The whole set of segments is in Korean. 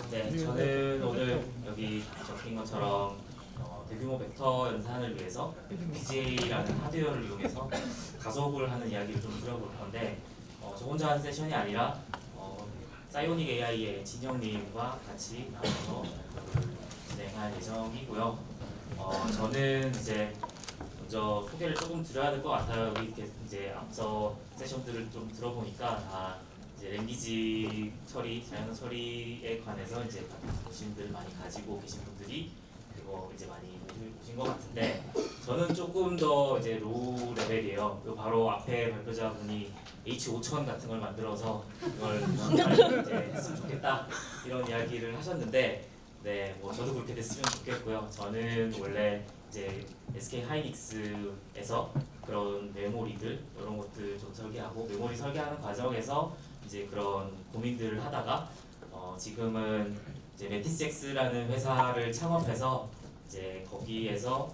네, 저는 오늘 여기 적힌 것처럼 대규모 벡터 연산을 위해서 FPGA라는 하드웨어를 이용해서 가속을 하는 이야기를 좀 들어볼 건데 저 혼자 하는 세션이 아니라 사이오닉 AI의 진영님과 같이 나눠서 진행할 예정이고요. 저는 이제 먼저 소개를 조금 드려야 될 것 같아요. 이렇게 이제 앞서 세션들을 좀 들어보니까 다 이제 랭귀지 처리, 자연어 처리에 관해서 이제 관심들 많이 가지고 계신 분들이 그리고 이제 많이 오신 것 같은데 저는 조금 더 이제 로우 레벨이에요. 바로 앞에 발표자분이 H5000 같은 걸 만들어서 이걸 빨리 이제 했으면 좋겠다 이런 이야기를 하셨는데 네, 뭐 저도 그렇게 됐으면 좋겠고요. 저는 원래 이제 SK 하이닉스에서 그런 메모리들 이런 것들 좀 설계하고 메모리 설계하는 과정에서 이제 그런 고민들을 하다가 지금은 이제 매티스엑스라는 회사를 창업해서 이제 거기에서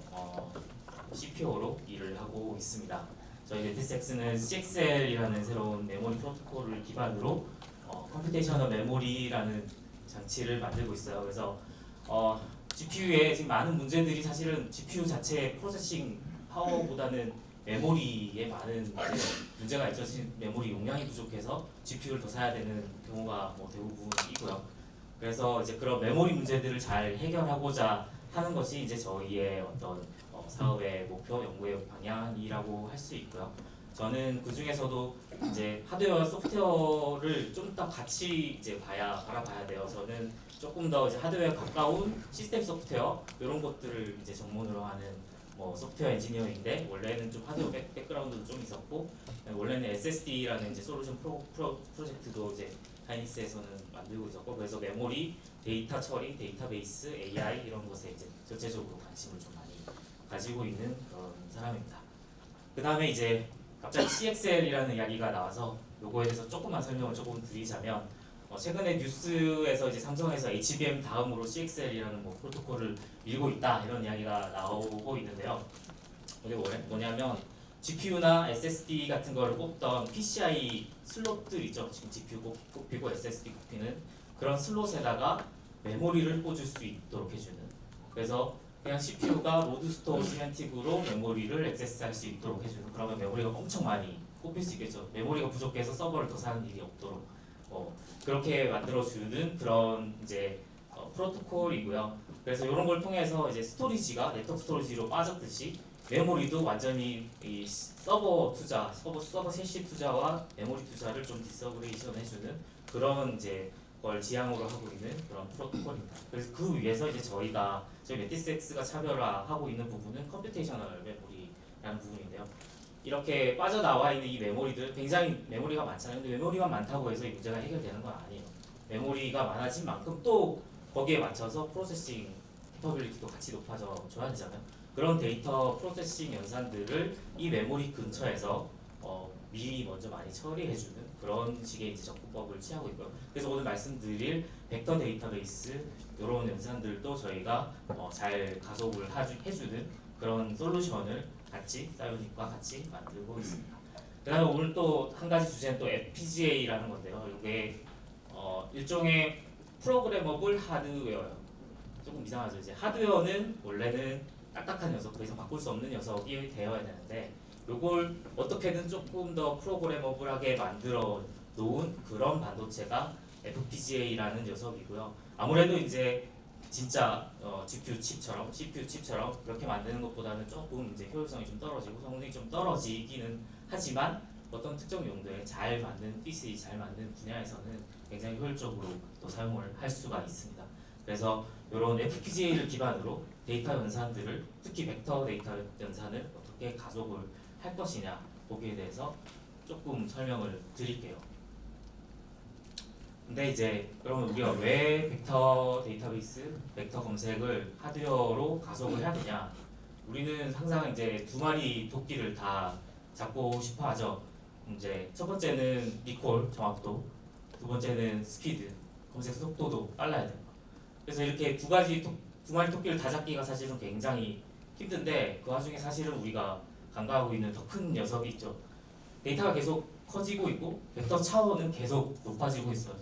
CPO로 일을 하고 있습니다. 저희 매티스엑스는 CXL이라는 새로운 메모리 프로토콜을 기반으로 컴퓨테이셔널 메모리라는 장치를 만들고 있어요. 그래서 GPU에 지금 많은 문제들이 사실은 GPU 자체의 프로세싱 파워보다는 메모리에 많은 문제가 있죠. 지금 메모리 용량이 부족해서 GPU를 더 사야 되는 경우가 뭐 대부분이고요. 그래서 이제 그런 메모리 문제들을 잘 해결하고자 하는 것이 이제 저희의 어떤 사업의 목표, 연구의 방향이라고 할 수 있고요. 저는 그 중에서도 이제 하드웨어와 소프트웨어를 좀 더 같이 이제 바라봐야 돼요. 저는 조금 더 이제 하드웨어 가까운 시스템 소프트웨어 이런 것들을 이제 전문으로 하는 뭐 소프트웨어 엔지니어인데 원래는 좀 하드웨어 백그라운드도 좀 있었고 원래는 SSD라는 이제 솔루션 프로젝트도 이제 하이닉스에서는 만들고 있었고 그래서 메모리, 데이터 처리, 데이터베이스, AI 이런 것에 이제 전체적으로 관심을 좀 많이 가지고 있는 그런 사람입니다. 그 다음에 이제 갑자기 CXL이라는 이야기가 나와서 요거에 대해서 조금만 설명을 조금 드리자면 최근에 뉴스에서 이제 삼성에서 HBM 다음으로 CXL이라는 뭐 프로토콜을 밀고 있다 이런 이야기가 나오고 있는데요. 이게 뭐냐면 GPU나 SSD 같은 거를 꼽던 PCI 슬롯들 있죠. 지금 GPU 꼽히고 SSD 꼽히는 그런 슬롯에다가 메모리를 꽂을 수 있도록 해주는. 그래서 그냥 CPU가 로드 스토어 시멘틱으로 메모리를 액세스할 수 있도록 해주는. 그러면 메모리가 엄청 많이 꼽힐 수 있겠죠. 메모리가 부족해서 서버를 더 사는 일이 없도록 그렇게 만들어주는 그런 이제 프로토콜이고요. 그래서 이런 걸 통해서 이제 스토리지가 네트워크 스토리지로 빠졌듯이 메모리도 완전히 이 서버 투자, 서버 세시 투자와 메모리 투자를 좀 디서그레이션 해주는 그런 이제 걸 지향으로 하고 있는 그런 프로토콜입니다. 그래서 그 위에서 이제 저희 매티스엑스가 차별화하고 있는 부분은 컴퓨테이셔널 메모리라는 부분인데요. 이렇게 빠져나와 있는 이 메모리들 굉장히 메모리가 많잖아요. 근데 메모리가 많다고 해서 이 문제가 해결되는 건 아니에요. 메모리가 많아진 만큼 또 거기에 맞춰서 프로세싱 캐퍼빌리티도 같이 높아져줘야 되잖아요. 그런 데이터 프로세싱 연산들을 이 메모리 근처에서 미리 먼저 많이 처리해주는 그런 식의 이제 접근법을 취하고 있고요. 그래서 오늘 말씀드릴 벡터 데이터베이스 이런 연산들도 저희가 잘 가속을 해주는 그런 솔루션을 같이 사이오닉과 같이 만들고 있습니다. 그다음에 오늘 또 한 가지 주제는 또 FPGA라는 건데요. 이게 일종의 프로그래머블 하드웨어예요. 조금 이상하죠. 이제 하드웨어는 원래는 딱딱한 녀석, 더 이상 바꿀 수 없는 녀석이 되어야 되는데 이걸 어떻게든 조금 더 프로그래머블하게 만들어 놓은 그런 반도체가 FPGA라는 녀석이고요. 아무래도 이제 진짜 GPU 칩처럼 그렇게 만드는 것보다는 조금 이제 효율성이 좀 떨어지고 성능이 좀 떨어지기는 하지만 어떤 특정 용도에 잘 맞는 PC 잘 맞는 분야에서는 굉장히 효율적으로 또 사용을 할 수가 있습니다. 그래서 이런 FPGA를 기반으로 데이터 연산들을 특히 벡터 데이터 연산을 어떻게 가속을 할 것이냐 거기에 대해서 조금 설명을 드릴게요. 근데 이제 그러면 우리가 왜 벡터 데이터베이스, 벡터 검색을 하드웨어로 가속을 해야 되냐? 우리는 항상 이제 두 마리 토끼를 다 잡고 싶어 하죠. 이제 첫 번째는 리콜 정확도, 두 번째는 스피드, 검색 속도도 빨라야 돼요. 그래서 이렇게 두 마리 토끼를 다 잡기가 사실은 굉장히 힘든데 그 와중에 사실은 우리가 간과하고 있는 더 큰 녀석이 있죠. 데이터가 계속 커지고 있고 벡터 차원은 계속 높아지고 있어요.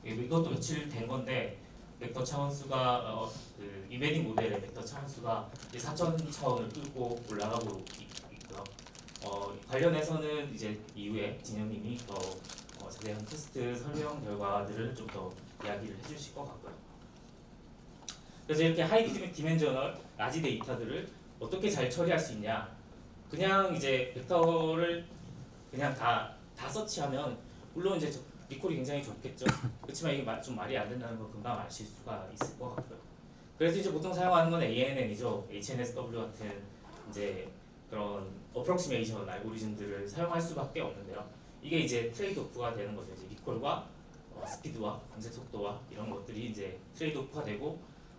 지금 이것도 며칠 된 건데 벡터 차원수가 그 이메딩 모델의 벡터 차원수가 이제 4천 차원을 뚫고 올라가고 있고요. 관련해서는 이제 이후에 진영님이 더 자세한 테스트 설명 결과들을 좀 더 이야기를 해주실 것 같고요. 그래서 이렇게 하이 디멘저널 라지 데이터들을 어떻게 잘 처리할 수 있냐? 그냥 이제 벡터를 그냥 다 서치하면 물론 이제 리콜이 굉장히 좋겠죠. 그렇지만 이게 좀 말이 안 된다는 걸 금방 아실 수가 있을 것 같고요. 그래서 이제 보통 사용하는 건 ANN이죠. HNSW 같은 이제 그런 어프록시메이션 알고리즘들을 사용할 수밖에 없는데요. 이게 이제 트레이드오프가 되는 거죠. 이제 리콜과 스피드와 검색 속도와 이런 것들이 이제 트레이드오프가 되고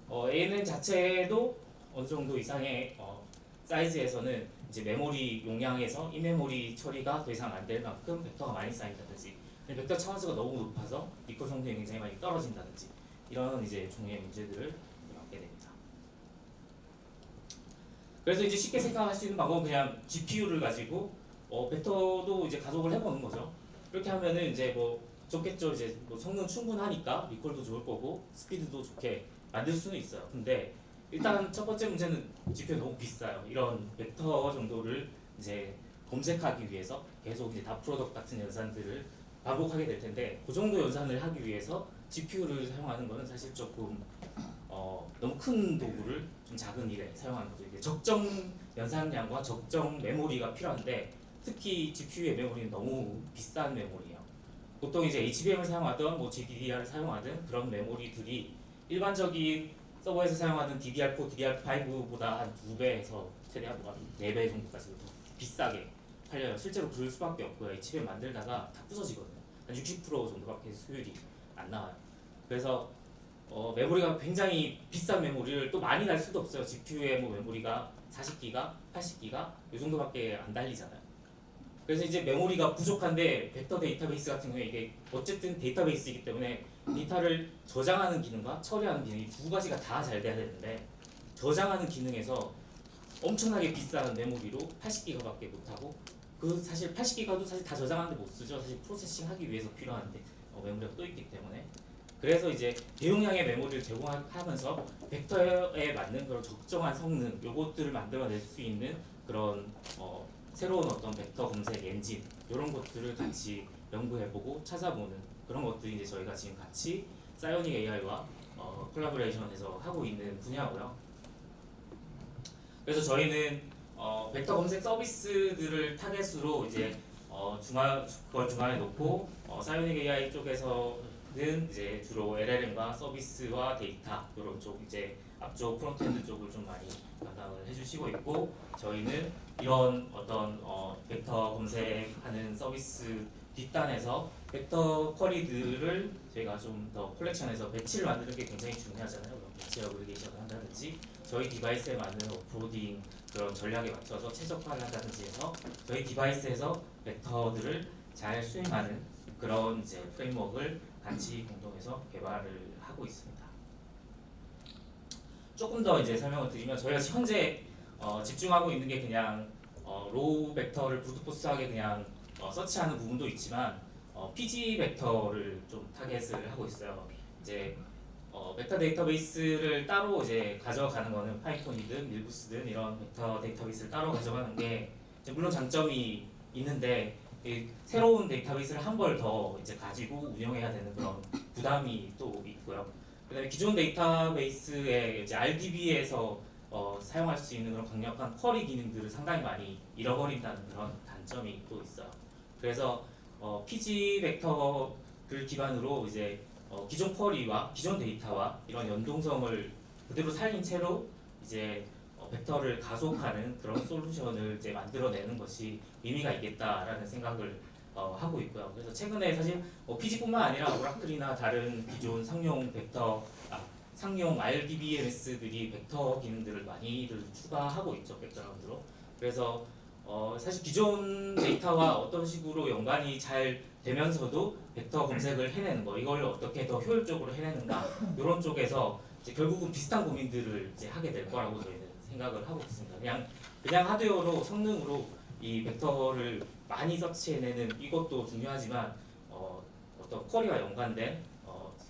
ANN 자체도 어느 정도 이상의 사이즈에서는 이제 메모리 용량에서 인메모리 처리가 더 이상 안 될 만큼 벡터가 많이 쌓인다든지 벡터 차원수가 너무 높아서 리콜 성능이 굉장히 많이 떨어진다든지 이런 이제 종류의 문제들을 겪게 됩니다. 그래서 이제 쉽게 생각할 수 있는 방법은 그냥 GPU를 가지고 벡터도 이제 가속을 해보는 거죠. 그렇게 하면은 이제 뭐 좋겠죠. 이제 뭐 성능 충분하니까 리콜도 좋을 거고 스피드도 좋게 만들 수는 있어요. 근데 일단 첫 번째 문제는 GPU가 너무 비싸요. 이런 벡터 정도를 이제 검색하기 위해서 계속 이제 다 프로덕트 같은 연산들을 반복하게 될 텐데 그 정도 연산을 하기 위해서 GPU를 사용하는 거는 사실 조금 너무 큰 도구를 좀 작은 일에 사용하는 거죠. 이게 적정 연산량과 적정 메모리가 필요한데 특히 GPU의 메모리는 너무 비싼 메모리예요. 보통 이제 HBM을 사용하던 뭐 GDDR을 사용하던 그런 메모리들이 일반적인 서버에서 사용하는 DDR4, DDR5보다 한 2배에서 최대한 4배 정도까지 더 비싸게 팔려요. 실제로 그럴 수밖에 없고요. HBM 만들다가 다 부서지거든요. 한 60% 정도밖에 수율이 안 나와요. 그래서 메모리가 굉장히 비싼 메모리를 또 많이 날 수도 없어요. GPU의 뭐 메모리가 40기가, 80기가 이 정도밖에 안 달리잖아요. 그래서 이제 메모리가 부족한데 벡터 데이터베이스 같은 경우에 이게 어쨌든 데이터베이스이기 때문에 데이터를 저장하는 기능과 처리하는 기능이 두 가지가 다 잘 돼야 되는데 저장하는 기능에서 엄청나게 비싼 메모리로 80기가밖에 못하고 그 사실 80기가도 사실 다 저장하는데 못 쓰죠. 사실 프로세싱 하기 위해서 필요한데 메모리가 또 있기 때문에 그래서 이제 대용량의 메모리를 제공하면서 벡터에 맞는 그런 적정한 성능 요것들을 만들어낼 수 있는 그런 새로운 어떤 벡터 검색 엔진 이런 것들을 같이 연구해보고 찾아보는 그런 것들이 이제 저희가 지금 같이 사이오닉 AI와 콜라보레이션해서 하고 있는 분야고요. 그래서 저희는 벡터 검색 서비스들을 타겟으로 이제 그걸 중간에 놓고 사이오닉 AI 쪽에서는 이제 주로 LLM과 서비스와 데이터 이런 쪽 이제 앞쪽 프론트엔드 쪽을 좀 많이 담당을 해주시고 있고 저희는 이런 어떤 벡터 검색하는 서비스 뒷단에서 벡터 쿼리들을 저희가 좀 더 컬렉션해서 배치를 만드는 게 굉장히 중요하잖아요. 그럼 배치 어그리게이션을 한다든지 저희 디바이스에 맞는 오프로딩 그런 전략에 맞춰서 최적화를 한다든지 해서 저희 디바이스에서 벡터들을 잘 수행하는 그런 이제 프레임워크를 같이 공동해서 개발을 하고 있습니다. 조금 더 이제 설명을 드리면 저희가 현재 집중하고 있는 게 그냥 로우 벡터를 브루트포스하게 그냥 서치하는 부분도 있지만 PG 벡터를 좀 타겟을 하고 있어요. 이제 벡터 데이터베이스를 따로 이제 가져가는 거는 파이톤이든 밀부스든 이런 벡터 데이터베이스를 따로 가져가는 게 물론 장점이 있는데 새로운 데이터베이스를 한 걸 더 이제 가지고 운영해야 되는 그런 부담이 또 있고요. 그다음에 기존 데이터베이스의 이제 RDB에서 사용할 수 있는 그런 강력한 쿼리 기능들을 상당히 많이 잃어버린다는 그런 단점이 또 있어요. 그래서 PG 벡터를 기반으로 이제 기존 쿼리와 기존 데이터와 이런 연동성을 그대로 살린 채로 이제 벡터를 가속하는 그런 솔루션을 이제 만들어내는 것이 의미가 있겠다라는 생각을 하고 있고요. 그래서 최근에 사실 PG뿐만 아니라 오라클이나 다른 기존 상용 RDBMS들이 벡터 기능들을 많이들 추가하고 있죠. 백그라운드로. 그래서 사실 기존 데이터와 어떤 식으로 연관이 잘 되면서도 벡터 검색을 해내는 거 이걸 어떻게 더 효율적으로 해내는가 이런 쪽에서 이제 결국은 비슷한 고민들을 이제 하게 될 거라고 저희는 생각을 하고 있습니다. 그냥 하드웨어로 성능으로 이 벡터를 많이 서치해내는 이것도 중요하지만 어떤 쿼리와 연관된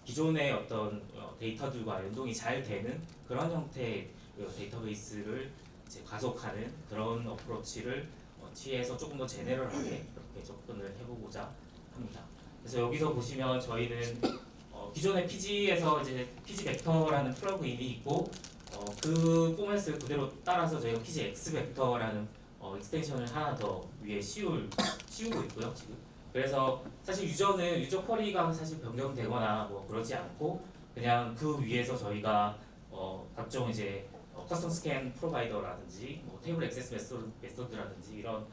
기존의 어떤 데이터들과 연동이 잘 되는 그런 형태의 데이터베이스를 이제 가속하는 그런 어프로치를 취해서 조금 더 제네럴하게 그렇게 접근을 해보고자 합니다. 그래서 여기서 보시면 저희는 기존의 PG에서 이제 PG 벡터라는 플러그인이 있고 그 포맷을 그대로 따라서 저희가 PG X 벡터라는 익스텐션을 하나 더 위에 씌우고 있고요 지금. 그래서 사실 유저 쿼리가 사실 변경되거나 뭐 그러지 않고 그냥 그 위에서 저희가 각종 이제 커스텀 스캔 프로바이더라든지 뭐 테이블 액세스 메소드라든지 이런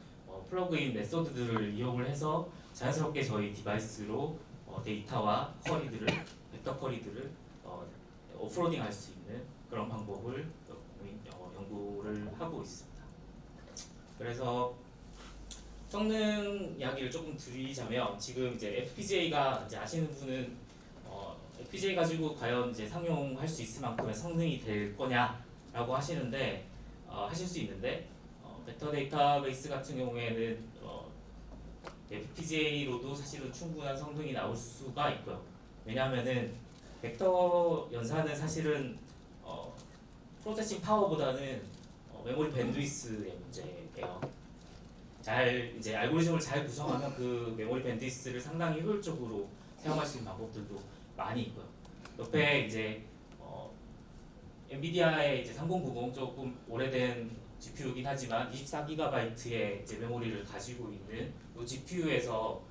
플러그인 메소드들을 이용을 해서 자연스럽게 저희 디바이스로 데이터와 벡터 쿼리들을 오프로딩 할 수 있는 그런 방법을 연구를 하고 있습니다. 그래서 성능 이야기를 조금 드리자면 지금 이제 FPGA가 이제 아시는 분은 FPGA 가지고 과연 이제 상용할 수 있을 만큼의 성능이 될 거냐라고 하시는데 하실 수 있는데 벡터 데이터베이스 같은 경우에는 FPGA로도 사실은 충분한 성능이 나올 수가 있고요. 왜냐하면은 벡터 연산은 사실은 프로세싱 파워보다는 메모리 밴드위스의 문제예요. 이제 알고리즘을 잘 구성하면 그 메모리 밴드위스를 상당히 효율적으로 사용할 수 있는 방법들도 많이 있고요. 옆에 이제 엔비디아의 이제 3090 조금 오래된 GPU이긴 하지만 24GB의 이제 메모리를 가지고 있는 이 GPU에서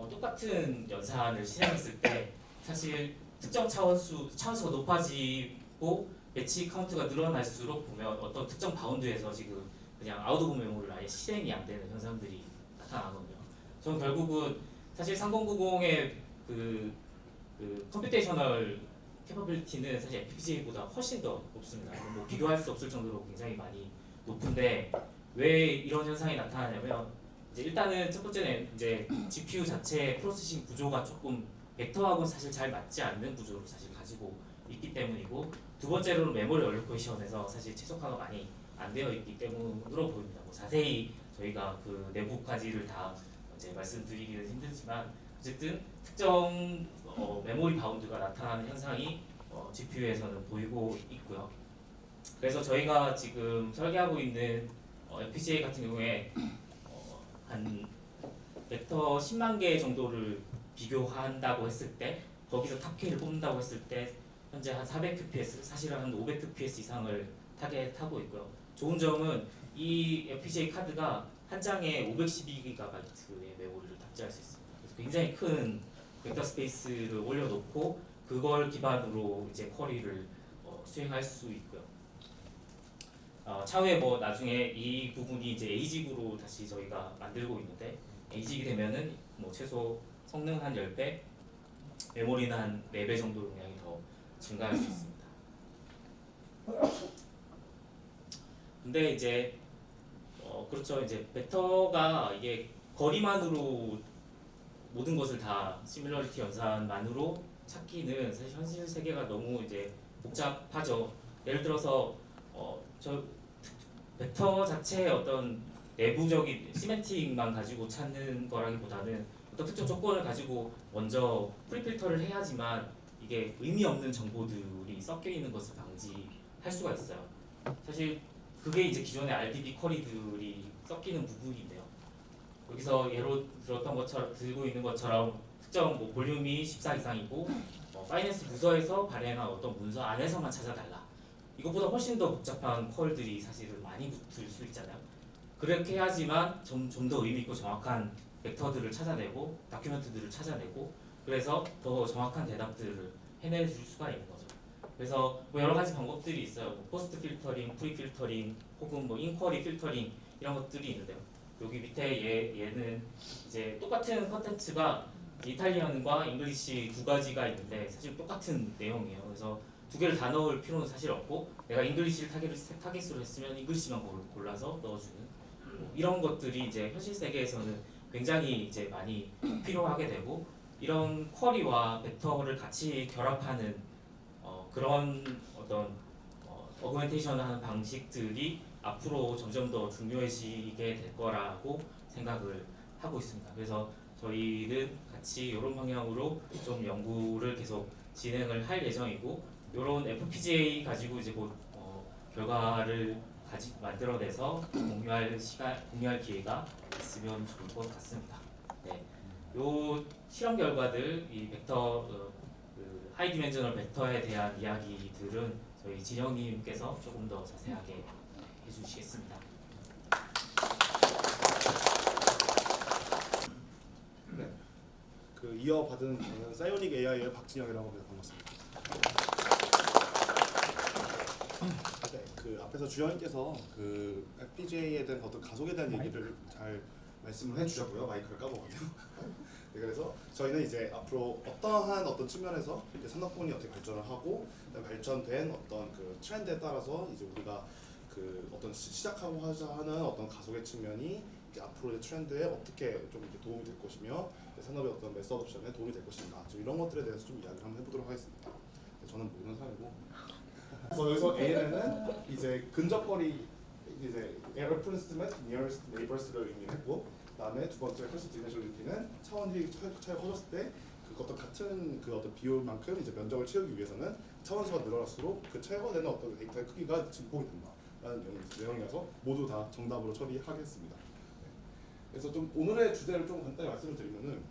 똑같은 연산을 실행했을 때 사실 특정 차원수가 높아지고 배치 카운트가 늘어날수록 보면 어떤 특정 바운드에서 지금 그냥 아웃 오브 메모리를 아예 실행이 안 되는 현상들이 나타나거든요. 저는 결국은 사실 3090의 그 컴퓨테이셔널 캐퍼빌리티는 사실 FPGA보다 훨씬 더 높습니다. 뭐 비교할 수 없을 정도로 굉장히 많이 높은데 왜 이런 현상이 나타나냐면 이제 일단은 첫 번째는 이제 GPU 자체의 프로세싱 구조가 조금 벡터하고는 사실 잘 맞지 않는 구조를 사실 가지고 있기 때문이고 두 번째로는 메모리 얼로케이션에서 사실 최적화가 많이 안 되어 있기 때문으로 보입니다. 뭐 자세히 저희가 그 내부까지를 다 이제 말씀드리기는 힘들지만 어쨌든 특정 메모리 바운드가 나타나는 현상이 GPU에서는 보이고 있고요. 그래서 저희가 지금 설계하고 있는 FPGA 같은 경우에 한 벡터 10만 개 정도를 비교한다고 했을 때 거기서 탑K를 뽑는다고 했을 때 현재 한 400fps, 사실은 한 500fps 이상을 타겟하고 있고요. 좋은 점은 이 FPGA 카드가 한 장에 512GB의 메모리를 탑재할 수 있습니다. 그래서 굉장히 큰 벡터 스페이스를 올려놓고 그걸 기반으로 이제 쿼리를 수행할 수 있고요. 차후에 뭐 나중에 이 부분이 이제 ASIC으로 다시 저희가 만들고 있는데 ASIC이 되면은 뭐 최소 성능 한 10배, 메모리는 한 4배 정도 용량이 더 증가할 수 있습니다. 근데 이제 그렇죠. 이제 벡터가 이게 거리만으로 모든 것을 다 시뮬러리티 연산만으로 찾기는 사실 현실 세계가 너무 이제 복잡하죠. 예를 들어서 저 벡터 자체의 어떤 내부적인 시멘틱만 가지고 찾는 거라기보다는 어떤 특정 조건을 가지고 먼저 프리필터를 해야지만 이게 의미 없는 정보들이 섞여 있는 것을 방지할 수가 있어요. 사실 그게 이제 기존의 RDB 쿼리들이 섞이는 부분인데요. 여기서 예로 들었던 것처럼 들고 있는 것처럼 특정 뭐 볼륨이 14 이상이고 파이낸스 부서에서 발행한 어떤 문서 안에서만 찾아달라. 이것보다 훨씬 더 복잡한 퀄들이 사실은 많이 붙을 수 있잖아요. 그렇게 해야지만 좀 더 의미 있고 정확한 벡터들을 찾아내고 다큐멘트들을 찾아내고 그래서 더 정확한 대답들을 해내줄 수가 있는 거죠. 그래서 뭐 여러 가지 방법들이 있어요. 뭐 포스트 필터링, 프리 필터링, 혹은 뭐 인쿼리 필터링 이런 것들이 있는데요. 여기 밑에 얘는 이제 똑같은 컨텐츠가 이탈리안과 잉글리시 두 가지가 있는데 사실 똑같은 내용이에요. 그래서 두 개를 다 넣을 필요는 사실 없고 내가 잉글리시를 타겟으로 했으면 잉글리시만 골라서 넣어주는 이런 것들이 이제 현실 세계에서는 굉장히 이제 많이 필요하게 되고 이런 쿼리와 벡터를 같이 결합하는 그런 어떤 어그멘테이션을 하는 방식들이 앞으로 점점 더 중요해지게 될 거라고 생각을 하고 있습니다. 그래서 저희는 같이 이런 방향으로 좀 연구를 계속 진행을 할 예정이고 이런 FPGA 가지고 이제 곧 결과를 만들어내서 공유할 기회가 있으면 좋을 것 같습니다. 네, 요 실험 결과들 이 벡터 그 하이 디멘셔널 벡터에 대한 이야기들은 저희 진영님께서 조금 더 자세하게 해주시겠습니다. 네, 그 이어받은 저는 사이오닉 AI의 박진영이라고 합니다. 반갑습니다. 네, 그 앞에서 주연님께서 그 FPGA에 대한 어떤 가속에 대한 얘기를 잘 말씀을 해주셨고요. 마이크를 까먹었네요. 네, 그래서 저희는 이제 앞으로 어떠한 어떤 측면에서 이제 산업군이 어떻게 발전을 하고 발전된 어떤 그 트렌드에 따라서 이제 우리가 그 어떤 시작하고 하자 하는 어떤 가속의 측면이 이제 앞으로의 트렌드에 어떻게 좀 이제 도움이 될 것이며 산업의 어떤 매스 어둠션에 도움이 될 것인가 좀 이런 것들에 대해서 좀 이야기를 한번 해보도록 하겠습니다. 저는 모르는 사람이고 그래서 여기서 ANN은 이제 근접거리 이제 referencement, nearest neighbors를 의미했고 그다음에 두 번째 클래스 디멘셔널리티는 차원이 차이가 커졌을 때 그 어떤 같은 그 어떤 비율만큼 이제 면적을 채우기 위해서는 차원수가 늘어날수록 그 차이가 되는 어떤 데이터의 크기가 증폭이 된다라는 내용이라서 모두 다 정답으로 처리하겠습니다. 네. 그래서 좀 오늘의 주제를 좀 간단히 말씀을 드리면은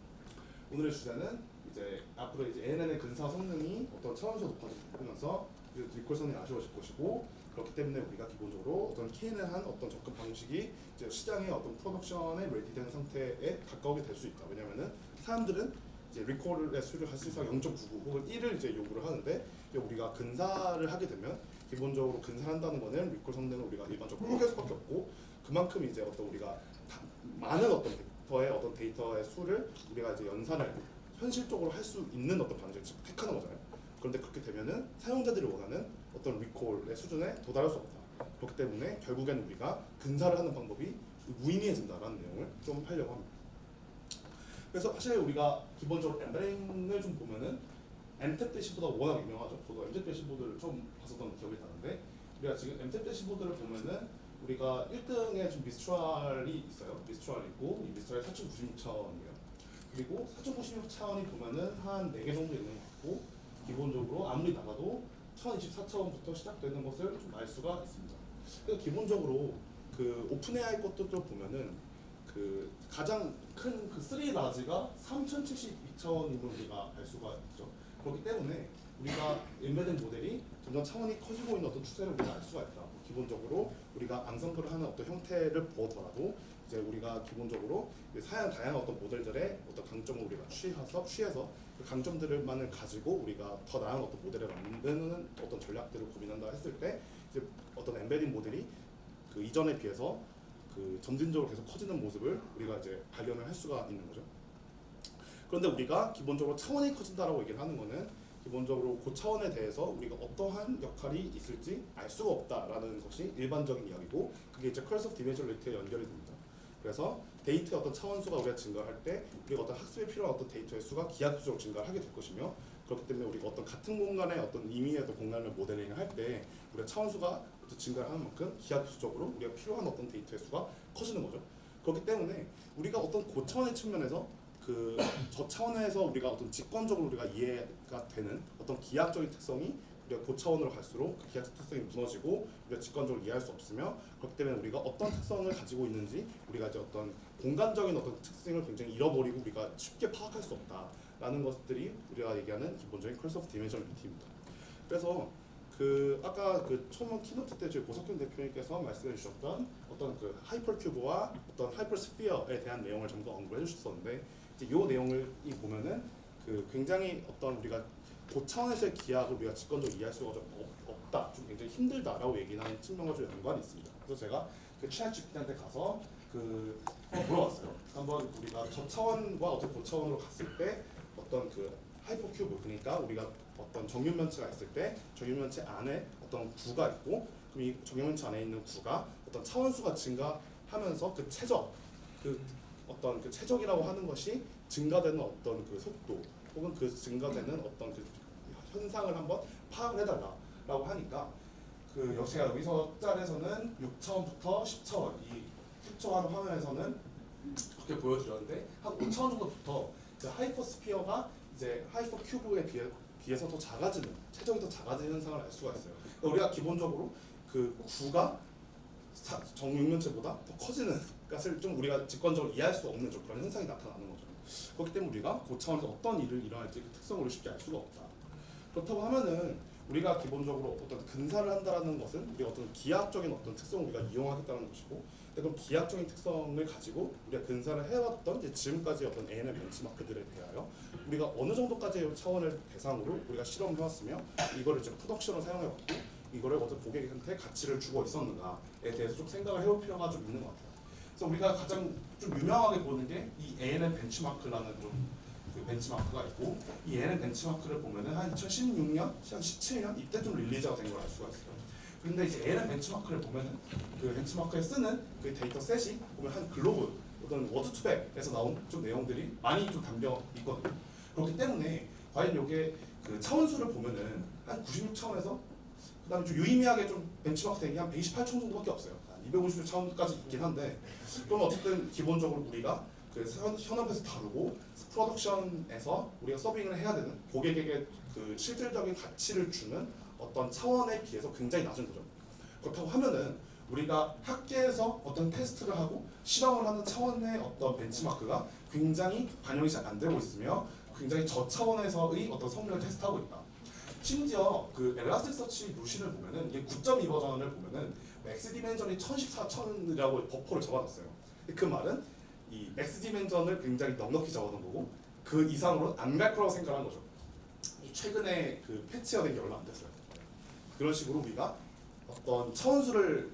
오늘의 주제는 이제 앞으로 이제 ANN의 근사 성능이 어떤 차원수가 높아지면서 리콜 성능이 아쉬워질 것이고 그렇기 때문에 우리가 기본적으로 어떤 KNN한 어떤 접근 방식이 이제 시장의 어떤 프로덕션에 레디된 상태에 가까우게 될 수 있다. 왜냐하면은 사람들은 이제 리콜의 수를 사실상 0.99 혹은 1을 이제 요구를 하는데 우리가 근사를 하게 되면 기본적으로 근사한다는 거는 리콜 성능을 우리가 일반적으로 포기할 수밖에 없고 그만큼 이제 어떤 우리가 많은 어떤 벡터의 어떤 데이터의 수를 우리가 이제 연산을 현실적으로 할 수 있는 어떤 방식을 택하는 거잖아요. 그런데 그렇게 되면은 사용자들이 원하는 어떤 리콜의 수준에 도달할 수 없다. 그렇기 때문에 결국에는 우리가 근사를 하는 방법이 무의미해진다라는 내용을 좀 하려고 합니다. 그래서 사실 우리가 기본적으로 엠베링을 좀 보면은 엠탭 대시보드가 워낙 유명하죠. 저도 엠탭 대시보드를 처음 봤었던 기억이 나는데 우리가 지금 엠탭 대시보드를 보면은 우리가 1등에 좀 미스트랄이 있어요. 미스트랄이 있고 이 미스트랄이 4,096차원이에요. 그리고 4,096차원이 보면은 한 4개 정도 있는 것 같고 기본적으로 아무리 나가도 1024차원부터 시작되는 것을 좀 알 수가 있습니다. 그래서 기본적으로 그 오픈 AI 것도 좀 보면은 그 가장 큰 그 3라지가 3072차원임을 우리가 알 수가 있죠. 그렇기 때문에 우리가 엠베딩 모델이 점점 차원이 커지고 있는 어떤 추세를 우리가 알 수가 있다. 기본적으로 우리가 앙상블을 하는 어떤 형태를 보더라도 이제 우리가 기본적으로 다양한 어떤 모델들의 어떤 강점을 우리가 취해서 그 강점들만을 가지고 우리가 더 나은 어떤 모델을 만드는 어떤 전략들을 고민한다 했을 때 이제 어떤 엠베딩 모델이 그 이전에 비해서 그 점진적으로 계속 커지는 모습을 우리가 이제 발견을 할 수가 있는 거죠. 그런데 우리가 기본적으로 차원이 커진다라고 얘기를 하는 거는 기본적으로 그 차원에 대해서 우리가 어떠한 역할이 있을지 알 수가 없다라는 것이 일반적인 이야기고 그게 이제 커스 오브 디멘셔널리티에 연결이 됩니다. 그래서 데이터의 어떤 차원수가 우리가 증가할 때 우리가 어떤 학습에 필요한 어떤 데이터의 수가 기하급수적으로 증가를 하게 될 것이며 그렇기 때문에 우리가 어떤 같은 공간의 어떤 임의의 어떤 공간을 모델링을 할 때 우리가 차원수가 증가를 하는 만큼 기하급수적으로 우리가 필요한 어떤 데이터의 수가 커지는 거죠. 그렇기 때문에 우리가 어떤 고차원의 측면에서 그 저차원에서 우리가 어떤 직관적으로 우리가 이해가 되는 어떤 기하학적인 특성이 우리가 고차원으로 갈수록 그 기하적 특성이 무너지고 우리가 직관적으로 이해할 수 없으며 그렇기 때문에 우리가 어떤 특성을 가지고 있는지 우리가 이제 어떤 공간적인 어떤 특성을 굉장히 잃어버리고 우리가 쉽게 파악할 수 없다라는 것들이 우리가 얘기하는 기본적인 커스 오브 디멘셔널리티입니다. 그래서 그 아까 그 처음 키노트 때 저희 고석현 대표님께서 말씀해 주셨던 어떤 그 하이퍼큐브와 어떤 하이퍼스피어에 대한 내용을 전부 언급해 주셨었는데 이제 이 내용을 보면은 그 굉장히 어떤 우리가 고차원에서의 기하학을 우리가 직관적으로 이해할 수가 좀 없다, 좀 굉장히 힘들다라고 얘기하는 측면과 좀 연관이 있습니다. 그래서 제가 그 챗GPT한테 가서 그 물어봤어요. 한번 우리가 저차원과 어떤 고차원으로 갔을 때 어떤 그 하이퍼큐브 그러니까 우리가 어떤 정육면체가 있을 때 정육면체 안에 어떤 구가 있고 그럼 이 정육면체 안에 있는 구가 어떤 차원수가 증가하면서 그 최적 그 어떤 그 최적이라고 하는 것이 증가되는 어떤 그 속도 혹은 그 증가되는 어떤 그 현상을 한번 파악을 해달라라고 하니까 그 역시나 여기서 짤에서는 6차원부터 10차원 이 캡처한 화면에서는 그렇게 보여드렸는데 한 5차원 정도부터 이제 하이퍼스피어가 이제 하이퍼큐브에 비해서 더 작아지는, 최적이 더 작아지는 현상을 알 수가 있어요. 그러니까 우리가 기본적으로 그 구가 정육면체보다 더 커지는 것을 좀 우리가 직관적으로 이해할 수 없는 좀 그런 현상이 나타나는 거죠. 그렇기 때문에 우리가 고차원에서 어떤 일을 일어날지 그 특성을 쉽게 알 수가 없다. 그렇다고 하면은 우리가 기본적으로 어떤 근사를 한다라는 것은 우리가 어떤 기하학적인 어떤 특성을 우리가 이용하겠다는 것이고, 그런 기하학적인 특성을 가지고 우리가 근사를 해왔던 이제 지금까지 어떤 ANN 벤치마크들에 대하여 우리가 어느 정도까지의 차원을 대상으로 우리가 실험을 해왔으며 이거를 이제 프로덕션으로 사용해왔고 이거를 어떤 고객한테 가치를 주고 있었는가에 대해서 좀 생각을 해볼 필요가 좀 있는 것 같아요. 그래서 우리가 가장 좀 유명하게 보는 게 이 ANN 벤치마크라는 좀 그 벤치마크가 있고, 이 ANN 벤치마크를 보면은 한 2016년, 한 17년 이때 좀 릴리즈가 된 걸 알 수가 있어요. 근데 이제 ANN 벤치마크를 보면은 그 벤치마크에 쓰는 그 데이터 셋이 보면 한 글로브 어떤 워드 투백에서 나온 좀 내용들이 많이 좀 담겨 있거든요. 그렇기 때문에 과연 이게 그 차원수를 보면은 한 96차원에서 그다음에 좀 유의미하게 좀 벤치마크 된 게 한 128차원 정도밖에 없어요. 256차원까지 있긴 한데, 그럼 어쨌든 기본적으로 우리가 그 현업에서 다루고 프로덕션에서 우리가 서빙을 해야 되는 고객에게 그 실질적인 가치를 주는 어떤 차원에 비해서 굉장히 낮은 거죠. 그렇다고 하면은 우리가 학계에서 어떤 테스트를 하고 실험을 하는 차원의 어떤 벤치마크가 굉장히 반영이 잘 안 되고 있으며 굉장히 저차원에서의 어떤 성능을 테스트하고 있다. 심지어 그 엘라스틱서치 루신을 보면은 이게 9.2 버전을 보면은 맥스 디멘전이 1014,000이라고 버퍼를 적어놨어요. 그 말은 이 맥스 디멘전을 굉장히 넉넉히 적어놓은 거고 그 이상으로 안 갈 거라고 생각한 거죠. 최근에 그 패치가 된 게 얼마 안 됐어요. 그런 식으로 우리가 어떤 차원수를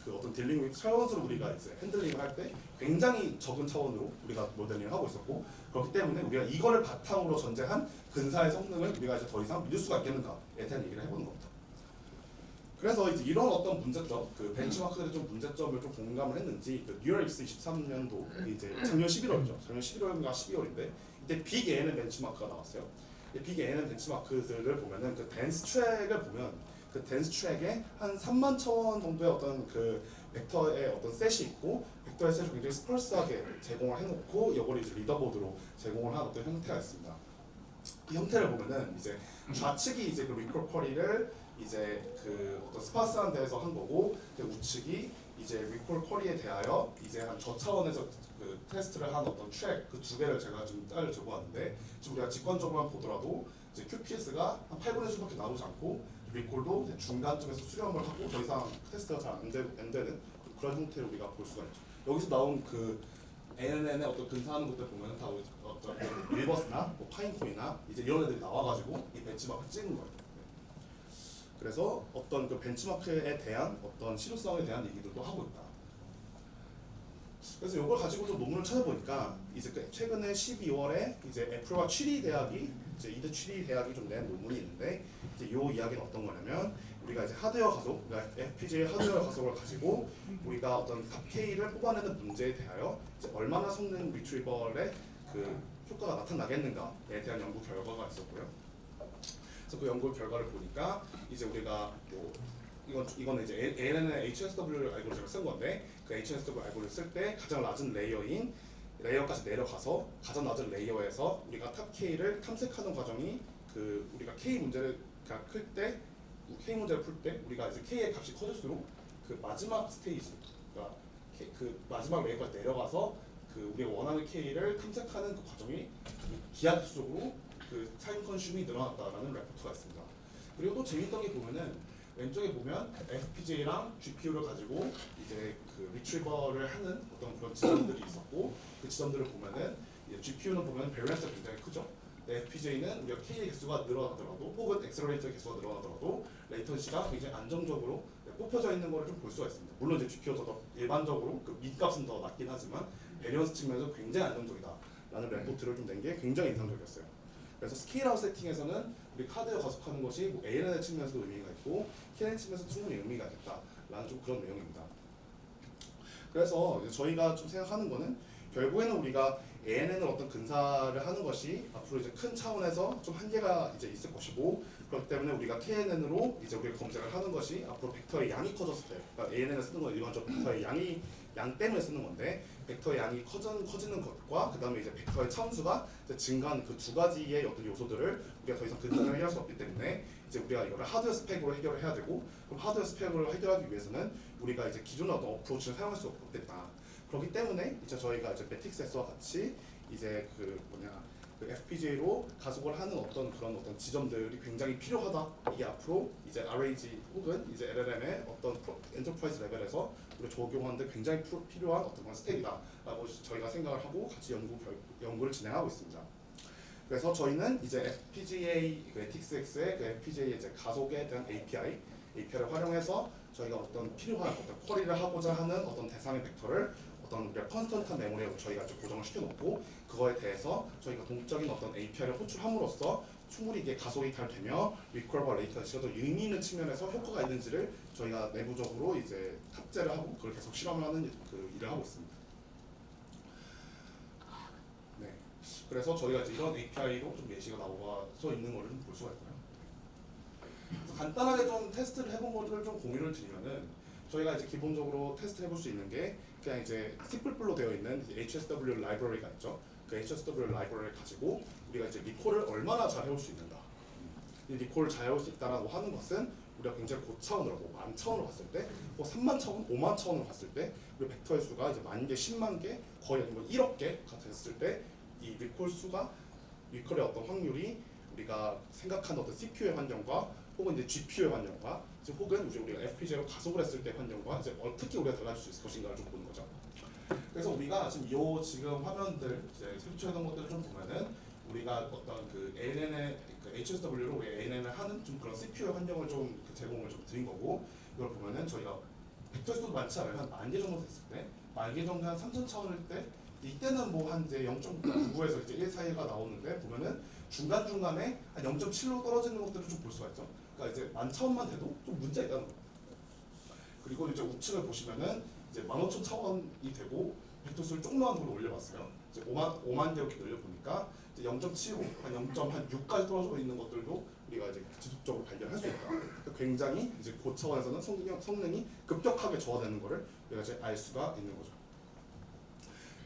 그 어떤 딜링 차원수를 우리가 이제 핸들링을 할 때 굉장히 적은 차원으로 우리가 모델링을 하고 있었고, 그렇기 때문에 우리가 이거를 바탕으로 전제한 근사의 성능을 우리가 이제 더 이상 믿을 수가 있겠는가에 대한 얘기를 해보는 겁니다. 그래서 이제 이런 어떤 문제점, 그 벤치마크들의 좀 문제점을 좀 공감을 했는지 그 뉴얼입스 23년도 이제 작년 11월이죠. 작년 11월인가 12월인데 이때 빅 ANN 벤치마크가 나왔어요. 빅 ANN 벤치마크들을 보면은 그 댄스 트랙을 보면 그 댄스 트랙에 한 3만 차원 정도의 어떤 그 벡터의 어떤 셋이 있고, 벡터의 셋을 굉장히 스펄스하게 제공을 해놓고 이걸 이제 리더보드로 제공을 한 어떤 형태가 있습니다. 이 형태를 보면은 이제 좌측이 이제 그 리콜 쿼리를 이제 그 어떤 스파스한 데에서 한 거고, 그 우측이 이제 리콜 쿼리에 대하여 이제 한 저차원에서 그 테스트를 한 어떤 트랙 그 두 개를 제가 좀 딸려 적어왔는데, 지금 우리가 직관적으로만 보더라도 이제 QPS가 한 8분의 1밖에 나오지 않고 리콜도 이제 중간쯤에서 수렴을 하고 더 이상 테스트가 잘 안 되는 그런 형태를 우리가 볼 수가 있죠. 여기서 나온 그 ANN의 어떤 근사하는 것들 보면 다 어떤 윌버스나 뭐 파인코이나 이제 이런 애들이 나와가지고 이 벤치마크 찍은 거예요. 그래서 어떤 그 벤치마크에 대한 어떤 실효성에 대한 얘기들도 하고 있다. 그래서 이걸 가지고 좀 논문을 찾아보니까 이제 최근에 12월에 이제 애플과 취리 대학이 이제 이드 취리 대학이 좀 낸 논문이 있는데, 이제 이 이야기는 어떤 거냐면 우리가 이제 하드웨어 가속, 그러니까 FPGA 하드웨어 가속을 가지고 우리가 어떤 값 K를 뽑아내는 문제에 대하여 이제 얼마나 성능 리트리버의 그 효과가 나타나겠는가에 대한 연구 결과가 있었고요. 그래서 그 연구 결과를 보니까 이제 우리가 뭐 이거는 이제 ANN의 HSW 알고리즘을 쓴 건데, 그 HSW 알고리즘을 쓸 때 가장 낮은 레이어인 레이어까지 내려가서 가장 낮은 레이어에서 우리가 탑 K를 탐색하는 과정이 그 우리가 K 문제를 클 때 K 문제를 풀 때 우리가 이제 K의 값이 커질수록 그 마지막 스테이지, 그러니까 그 마지막 레이어까지 내려가서 그 우리가 원하는 K를 탐색하는 그 과정이 기하급수적으로 그 타임 컨슘이 늘어났다라는 레포트가 있습니다. 그리고 또 재밌던 게 보면은 왼쪽에 보면 FPGA랑 GPU를 가지고 이제 그 리트리버를 하는 어떤 그런 지점들이 있었고, 그 지점들을 보면은 GPU는 보면 밸런스가 굉장히 크죠. FPGA는 우리가 K의 개수가 늘어나더라도 혹은 엑셀러레이터 개수가 늘어나더라도 레이턴시가 굉장히 안정적으로 뽑혀져 있는 걸 좀 볼 수가 있습니다. 물론 이제 GPU가 더 일반적으로 그 밑값은 더 낮긴 하지만 베리언스 측면에서 굉장히 안정적이다라는 레포트를 좀 낸 게 굉장히 인상적이었어요. 그래서 스케일아웃 세팅에서는 우리 카드에 가속하는 것이 뭐 ANN의 측면에서도 의미가 있고 KNN 측면에서 충분히 의미가 있다라는 좀 그런 내용입니다. 그래서 이제 저희가 좀 생각하는 거는 결국에는 우리가 ANN을 어떤 근사를 하는 것이 앞으로 이제 큰 차원에서 좀 한계가 이제 있을 것이고 그렇기 때문에 우리가 KNN으로 이제 우리가 검색을 하는 것이 앞으로 벡터의 양이 커졌을 때 그러니까 ANN을 쓰는 건 일반적으로 벡터의 양 때문에 쓰는 건데 벡터의 양이 커지는 것과 그 다음에 이제 벡터의 차원수가 이제 증가하는 그 두 가지의 어떤 요소들을 우리가 더 이상 근사를 해결할 수 없기 때문에 이제 우리가 이거를 하드웨어 스펙으로 해결을 해야 되고 그럼 하드웨어 스펙으로 해결하기 위해서는 우리가 이제 기존의 어떤 어프로치를 사용할 수 없겠다. 그렇기 때문에 이제 저희가 이제 매틱스 S와 같이 이제 그 FPGA로 가속을 하는 어떤 그런 어떤 지점들이 굉장히 필요하다. 이게 앞으로 이제 RAG 혹은 이제 LLM의 어떤 엔터프라이즈 레벨에서 우리 적용하는데 굉장히 필요한 어떤 그런 스텝이다라고 저희가 생각을 하고 같이 연구를 진행하고 있습니다. 그래서 저희는 이제 FPGA 매틱스X의 그 FPGA 이제 가속에 대한 API를 활용해서 저희가 어떤 필요한 어떤 쿼리를 하고자 하는 어떤 대상의 벡터를 어떤 우리가 컨스턴트한 메모리에 저희가 이제 고정을 시켜놓고 그거에 대해서 저희가 동적인 어떤 API를 호출함으로써 충분히 이게 가속이 잘 되며 리콜버 레이턴시가 더 의미 있는 측면에서 효과가 있는지를 저희가 내부적으로 이제 탑재를 하고 그걸 계속 실험을 하는 그 일을 하고 있습니다. 네, 그래서 저희가 이제 이런 API로 좀 예시가 나와서 있는 거를 좀 볼 수가 있고요. 간단하게 좀 테스트를 해본 것들을 좀 공유를 드리면은 저희가 이제 기본적으로 테스트 해볼 수 있는 게 그냥 이제 C++로 되어 있는 HSW 라이브러리가 있죠. 그 HSW 라이브러리를 가지고 우리가 이제 리콜을 얼마나 잘 해올 수 있는가. 이 리콜을 잘 해올 수 있다라고 하는 것은 우리가 굉장히 고차원으로, 만 차원으로 봤을 때, 뭐 3만 차원, 5만 차원으로 봤을 때, 우리 벡터의 수가 이제 만 개, 10만 개, 거의 뭐 1억 개가 됐을 때, 이 리콜의 어떤 확률이 우리가 생각한 어떤 CPU의 환경과 혹은 이제 GPU의 환경과 혹은 이제 우리가 FPGA로 가속을 했을 때 환경과 이제 어떻게 우리가 달라질 수 있을 것인가를 좀 보는 거죠. 그래서 우리가 지금 화면들 이제 캡처했던 것들을 좀 보면은 우리가 어떤 그 ANN의 그 HSW로 ANN을 하는 좀 그런 CPU의 환경을 좀 제공을 좀 드린 거고 이걸 보면은 저희가 벡터 수도 많지 않아요. 한 10,000개 정도 됐을 때, 10,000개 정도 한 3,000 차원일 때 이때는 뭐 한 이제 0.9에서 이제 1 사이가 나오는데 보면은 중간 중간에 한 0.7로 떨어지는 것들을 좀 볼 수가 있죠. 그러니까 이제 10,000차원만 돼도 좀 문제가 있다는 거예요. 그리고 이제 우측을 보시면은 이제 15,000차원이 되고 벡터 수를 조금만 더 올려봤어요. 이제 5만 개 이렇게 늘려보니까 이제 0.75, 한 0.6까지 떨어져 있는 것들도 우리가 이제 지속적으로 발견할 수 있다. 그러니까 굉장히 이제 고차원에서는 성능이 급격하게 저하되는 것을 우리가 이제 알 수가 있는 거죠.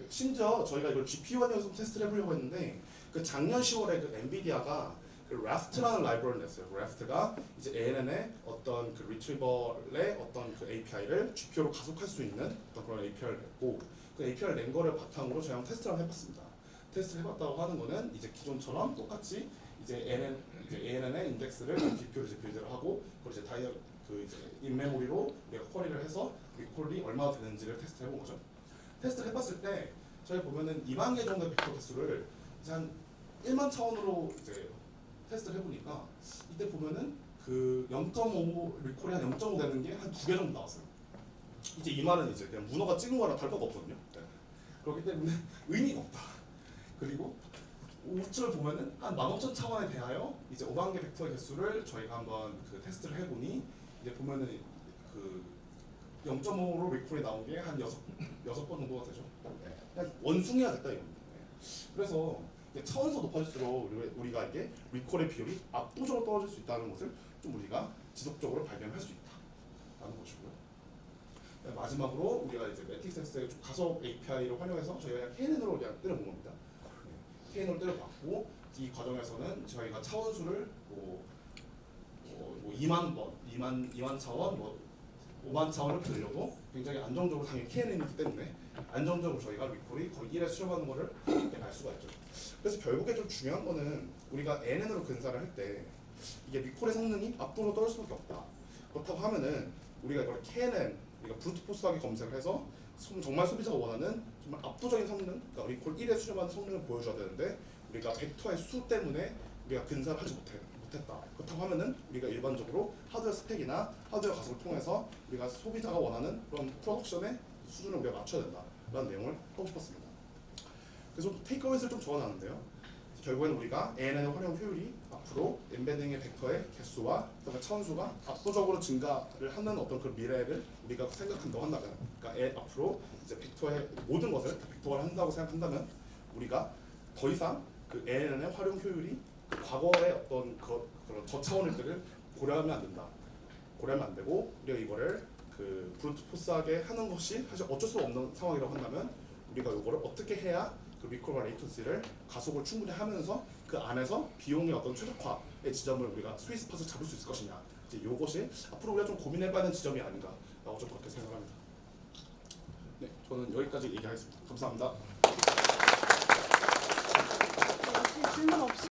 심지어 저희가 이걸 GPU 환경에서 테스트를 해보려고 했는데 그 작년 10월에 그 엔비디아가 그 raft라는 라이브러리를 냈어요. raft가 이제 ANN의 어떤 그 리트리버의 어떤 그 API를 GPU로 가속할 수 있는 어떤 그런 API를 냈고 그 API를 낸 거를 바탕으로 저희 한번 테스트를 해봤습니다. 테스트를 해봤다고 하는 거는 이제 기존처럼 똑같이 이제 ANN의 인덱스를 GPU로 이제 빌드를 하고 그리고 이제 이제 인메모리로 우리가 쿼리를 해서 리콜이 얼마나 되는지를 테스트해 본 거죠. 테스트를 해봤을 때 저희 보면은 2만 개 정도의 벡터 개수를 이제 한 1만 차원으로 이제 테스트를 해보니까 이때 보면은 그 0.5 리콜이 한 0.5 되는 게 한 2개 정도 나왔어요. 이제 이 말은 이제 그냥 문어가 찍은 거랑 다를 바가 없거든요. 네. 그렇기 때문에 의미가 없다. 그리고 우측을 보면은 한 15,000 차원에 대하여 이제 5만 개 벡터의 개수를 저희가 한번 그 테스트를 해보니 이제 보면은 그 0.5로 리콜이 나온 게 한 6번 정도가 되죠. 네. 그냥 원숭이가 됐다 이겁니다. 네. 그래서 차원수 높아질수록 우리가 이게 리콜의 비율이 압도적으로 떨어질 수 있다는 것을 좀 우리가 지속적으로 발견할 수 있다라는 것이고요. 마지막으로 우리가 이제 매틱스X의 가속 API를 활용해서 저희가 그냥 KNN으로 그냥 때려본 겁니다. 네. KNN으로 때려봤고 이 과정에서는 저희가 차원수를 뭐 2만 번, 2만 차원, 5만 차원을 늘려도 굉장히 안정적으로 당연히 KNN이기 때문에 안정적으로 저희가 리콜이 거의 1에 수렴하는 것을 알 수가 있죠. 그래서 결국에 좀 중요한 거는 우리가 ANN으로 근사를 할 때 이게 리콜의 성능이 압도적으로 떨어질 수밖에 없다. 그렇다고 하면은 우리가 이걸 KNN, 우리가 브루트포스하게 검색을 해서 정말 소비자가 원하는 정말 압도적인 성능, 그러니까 리콜 1에 수렴하는 성능을 보여줘야 되는데 우리가 벡터의 수 때문에 우리가 근사를 하지 못했다. 그렇다고 하면은 우리가 일반적으로 하드웨어 스펙이나 하드웨어 가속을 통해서 우리가 소비자가 원하는 그런 프로덕션의 수준을 우리가 맞춰야 된다라는 내용을 하고 싶었습니다. 그래서 테이크어웨이를 좀 적어놨는데요. 결국에는 우리가 ANN의 활용 효율이 앞으로 엠베딩의 벡터의 개수와 그다음에 차원수가 압도적으로 증가를 하는 어떤 그 미래를 우리가 생각한다고 한다면, 그러니까 앞으로 이제 벡터의 모든 것을 벡터화를 한다고 생각한다면 우리가 더 이상 그 ANN의 활용 효율이 그 과거의 어떤 그런 저차원일들을 고려하면 안 된다. 고려하면 안 되고 우리가 이거를 그 브루트 포스하게 하는 것이 사실 어쩔 수 없는 상황이라고 한다면 우리가 이거를 어떻게 해야 그 리콜과 레이턴시를 가속을 충분히 하면서 그 안에서 비용의 어떤 최적화의 지점을 우리가 스윗 스팟을 잡을 수 있을 것이냐. 이제 이것이 앞으로 우리가 좀 고민해봐야 하는 지점이 아닌가라고 좀 그렇게 생각합니다. 네, 저는 여기까지 얘기하겠습니다. 감사합니다. 질문 없이